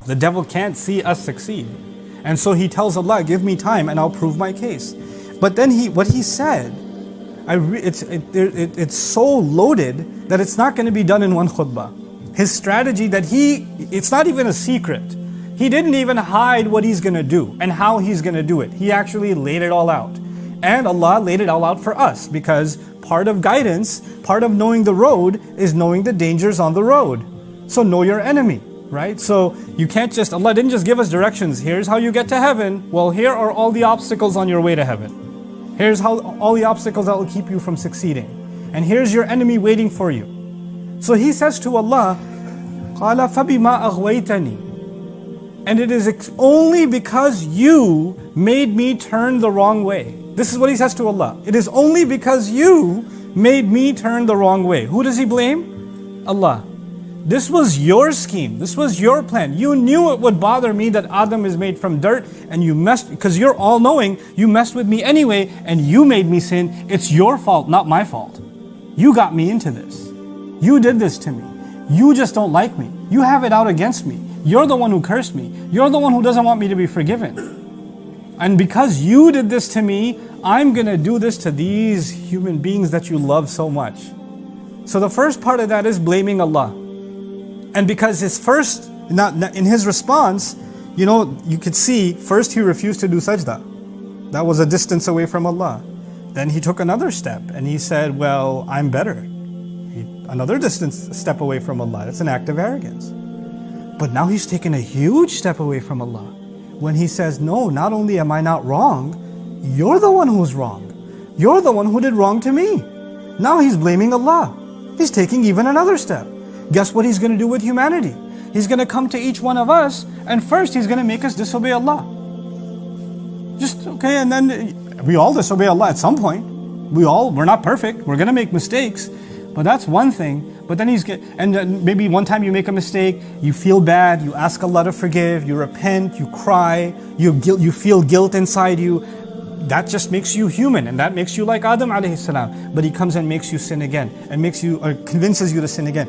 The devil can't see us succeed. And so he tells Allah, give me time and I'll prove my case. But then what he said, it's so loaded that it's not going to be done in one khutbah. His strategy that it's not even a secret. He didn't even hide what he's going to do and how he's going to do it. He actually laid it all out. And Allah laid it all out for us, because part of guidance, part of knowing the road is knowing the dangers on the road. So know your enemy, right? So you can't Allah didn't just give us directions. Here's how you get to heaven. Well, here are all the obstacles on your way to heaven. Here's all the obstacles that will keep you from succeeding. And here's your enemy waiting for you. So he says to Allah, قَالَ فَبِمَا أَغْوَيْتَنِي. And it is only because you made me turn the wrong way. This is what he says to Allah. It is only because you made me turn the wrong way. Who does he blame? Allah. This was your scheme. This was your plan. You knew it would bother me that Adam is made from dirt, and you messed, because you're all-knowing, you messed with me anyway, and you made me sin. It's your fault, not my fault. You got me into this. You did this to me. You just don't like me. You have it out against me. You're the one who cursed me. You're the one who doesn't want me to be forgiven. And because you did this to me, I'm going to do this to these human beings that you love so much. So the first part of that is blaming Allah. And because in his response, you could see, first he refused to do sajda. That was a distance away from Allah. Then he took another step and he said, well, I'm better. Another step away from Allah. That's an act of arrogance. But now he's taken a huge step away from Allah. When he says, no, not only am I not wrong, you're the one who's wrong. You're the one who did wrong to me. Now he's blaming Allah. He's taking even another step. Guess what he's going to do with humanity? He's going to come to each one of us, and first he's going to make us disobey Allah. And then we all disobey Allah at some point. We're not perfect. We're going to make mistakes. But that's one thing. But then and maybe one time you make a mistake, you feel bad, you ask Allah to forgive, you repent, you cry, you feel guilt inside you. That just makes you human, and that makes you like Adam alayhi salam. But he comes and makes you sin again, and convinces you to sin again,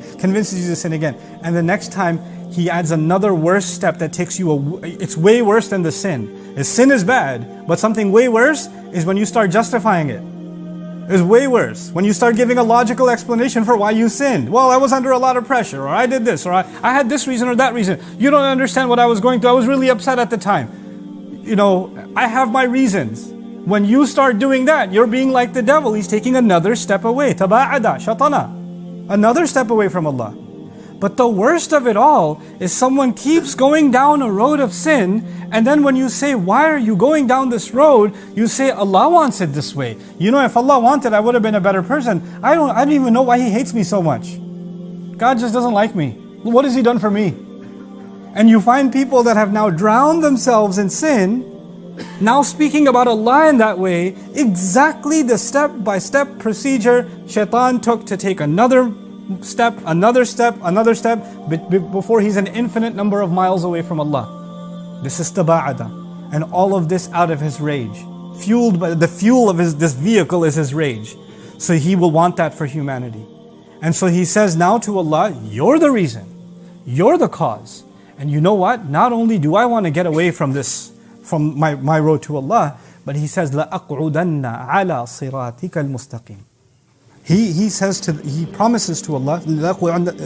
And the next time he adds another worse step that takes you it's way worse than the sin. The sin is bad, but something way worse is when you start justifying it. It's way worse when you start giving a logical explanation for why you sinned. Well, I was under a lot of pressure, or I did this, or I had this reason or that reason. You don't understand what I was going through. I was really upset at the time. I have my reasons. When you start doing that, you're being like the devil. He's taking another step away. Taba'ada, shatana. Another step away from Allah. But the worst of it all is someone keeps going down a road of sin, and then when you say, why are you going down this road? You say, Allah wants it this way. If Allah wanted, I would have been a better person. I don't even know why He hates me so much. God just doesn't like me. What has He done for me? And you find people that have now drowned themselves in sin, now speaking about Allah in that way, exactly the step-by-step procedure Shaitan took to take another step, before he's an infinite number of miles away from Allah. This is taba'ada. And all of this out of his rage. Fueled by the fuel of this vehicle is his rage. So he will want that for humanity. And so he says now to Allah, you're the reason. You're the cause. And you know what? Not only do I want to get away from this, from my road to Allah, but he says, لَأَقْعُدَنَّ عَلَى صِرَاطِكَ الْمُسْتَقِيمِ. He promises to Allah, لَأَقْعُدَنَّ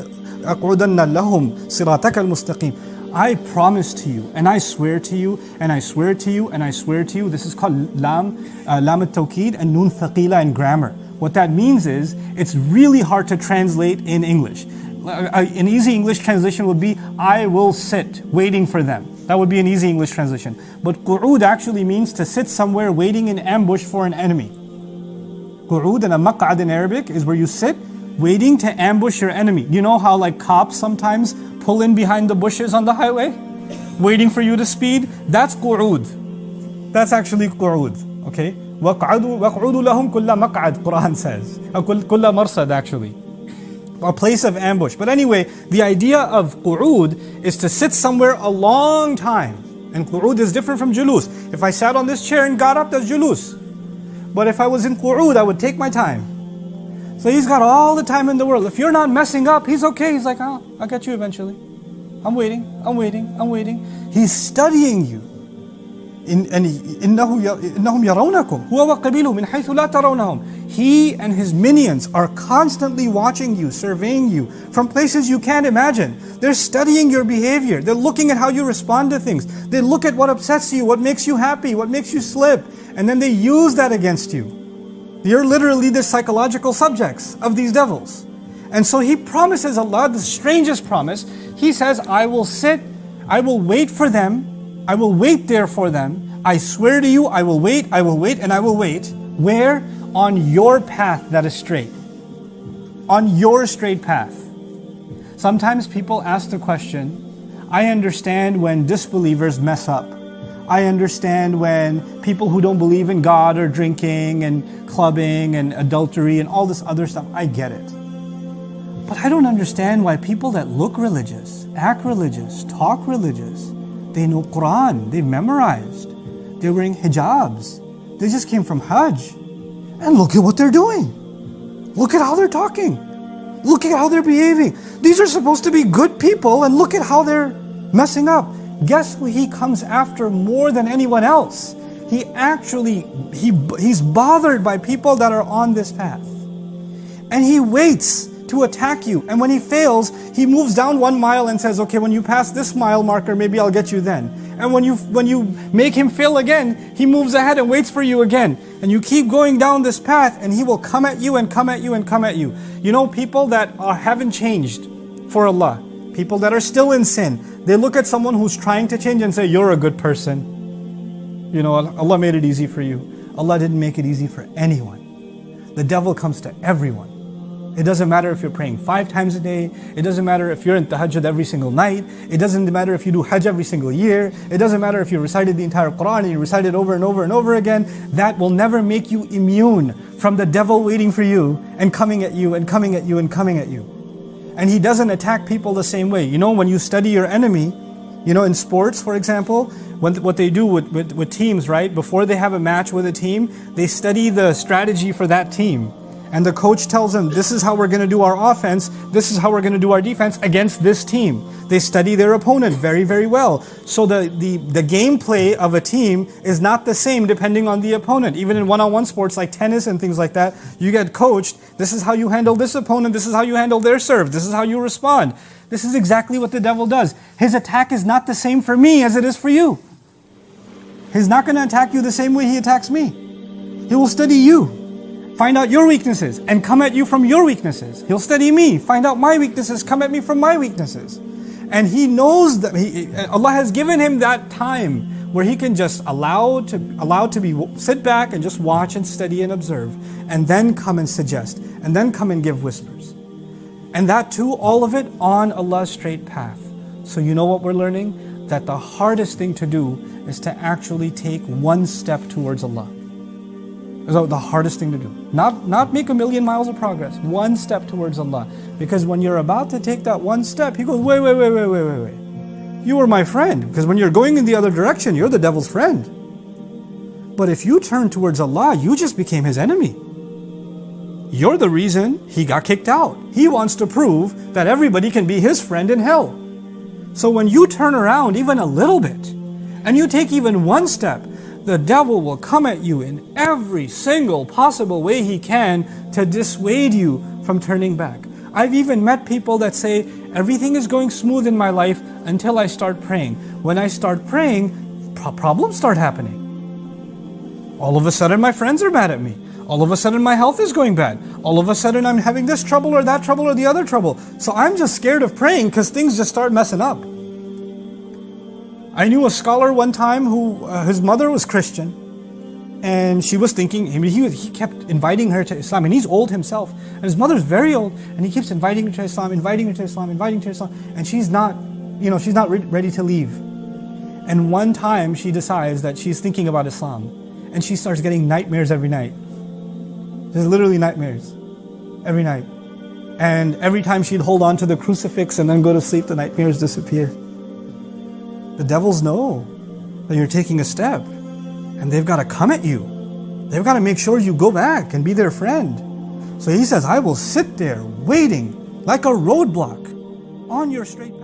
لَهُمْ صِرَاطَكَ الْمُسْتَقِيمِ. I promise to you, and I swear to you, and I swear to you, and I swear to you. This is called lam al-tawqid and nun thaqila in grammar. What that means is, it's really hard to translate in English. An easy English translation would be, I will sit, waiting for them. That would be an easy English translation. But qu'ud actually means to sit somewhere waiting in ambush for an enemy. Qu'ud and a maq'ad in Arabic is where you sit, waiting to ambush your enemy. You know how cops sometimes pull in behind the bushes on the highway, waiting for you to speed? That's qu'ud. That's actually qu'ud, okay? وَقْعُدُوا لَهُمْ كُلَّ مَقْعَدْ, Quran says. كُلَّ مَرْصَدْ actually. A place of ambush. But anyway, the idea of qu'ud is to sit somewhere a long time. And qu'ud is different from julus. If I sat on this chair and got up, that's julus. But if I was in qu'ud, I would take my time. So he's got all the time in the world. If you're not messing up, he's okay. He's like, I'll get you eventually. I'm waiting, I'm waiting, I'm waiting. He's studying you. إنهم يرونكم هو وقبيله من حيث لا ترونهم. He and his minions are constantly watching you, surveying you from places you can't imagine. They're studying your behavior. They're looking at how you respond to things. They look at what upsets you, what makes you happy, what makes you slip, and then they use that against you. You're literally the psychological subjects of these devils. And so he promises Allah the strangest promise. He says, I will wait for them, I will wait there for them. I swear to you, I will wait, and I will wait. Where? On your path that is straight. On your straight path. Sometimes people ask the question, I understand when disbelievers mess up. I understand when people who don't believe in God are drinking and clubbing and adultery and all this other stuff. I get it. But I don't understand why people that look religious, act religious, talk religious, they know Quran, they've memorized, they're wearing hijabs, they just came from Hajj, and look at what they're doing. Look at how they're talking. Look at how they're behaving. These are supposed to be good people, and look at how they're messing up. Guess who he comes after more than anyone else? He's bothered by people that are on this path. And he waits to attack you. And when he fails, he moves down 1 mile and says, okay, when you pass this mile marker, maybe I'll get you then. And when you make him fail again, he moves ahead and waits for you again. And you keep going down this path, and he will come at you and come at you and come at you. You know, people that haven't changed for Allah, people that are still in sin, they look at someone who's trying to change and say, you're a good person. You know, Allah made it easy for you. Allah didn't make it easy for anyone. The devil comes to everyone. It doesn't matter if you're praying 5 times a day. It doesn't matter if you're in tahajjud every single night. It doesn't matter if you do hajj every single year. It doesn't matter if you recited the entire Quran and you recite it over and over and over again. That will never make you immune from the devil waiting for you and coming at you and coming at you and coming at you. And he doesn't attack people the same way. You know, when you study your enemy, you know, in sports, for example, what they do with teams, right? Before they have a match with a team, they study the strategy for that team. And the coach tells them, this is how we're going to do our offense, this is how we're going to do our defense against this team. They study their opponent very, very well. So the gameplay of a team is not the same depending on the opponent. Even in one-on-one sports like tennis and things like that, you get coached, this is how you handle this opponent, this is how you handle their serve, this is how you respond. This is exactly what the devil does. His attack is not the same for me as it is for you. He's not going to attack you the same way he attacks me. He will study you, find out your weaknesses, and come at you from your weaknesses. He'll study me, find out my weaknesses, come at me from my weaknesses. And he knows that Allah has given him that time where he can just sit back and just watch and study and observe, and then come and suggest, and then come and give whispers. And that too, all of it on Allah's straight path. So you know what we're learning? That the hardest thing to do is to actually take one step towards Allah. So the hardest thing to do. Not make 1,000,000 miles of progress. One step towards Allah. Because when you're about to take that one step, He goes, wait. You were my friend. Because when you're going in the other direction, you're the devil's friend. But if you turn towards Allah, you just became His enemy. You're the reason He got kicked out. He wants to prove that everybody can be His friend in hell. So when you turn around even a little bit, and you take even one step, the devil will come at you in every single possible way he can to dissuade you from turning back. I've even met people that say, everything is going smooth in my life until I start praying. When I start praying, problems start happening. All of a sudden my friends are mad at me. All of a sudden my health is going bad. All of a sudden I'm having this trouble or that trouble or the other trouble. So I'm just scared of praying because things just start messing up. I knew a scholar one time who, his mother was Christian, and she was thinking, he kept inviting her to Islam, and he's old himself, and his mother's very old, and he keeps inviting her to Islam, and she's not ready to leave. And one time she decides that she's thinking about Islam, and she starts getting nightmares every night. There's literally nightmares every night. And every time she'd hold on to the crucifix and then go to sleep, the nightmares disappear. The devils know that you're taking a step, and they've got to come at you. They've got to make sure you go back and be their friend. So he says, I will sit there waiting like a roadblock on your straight path.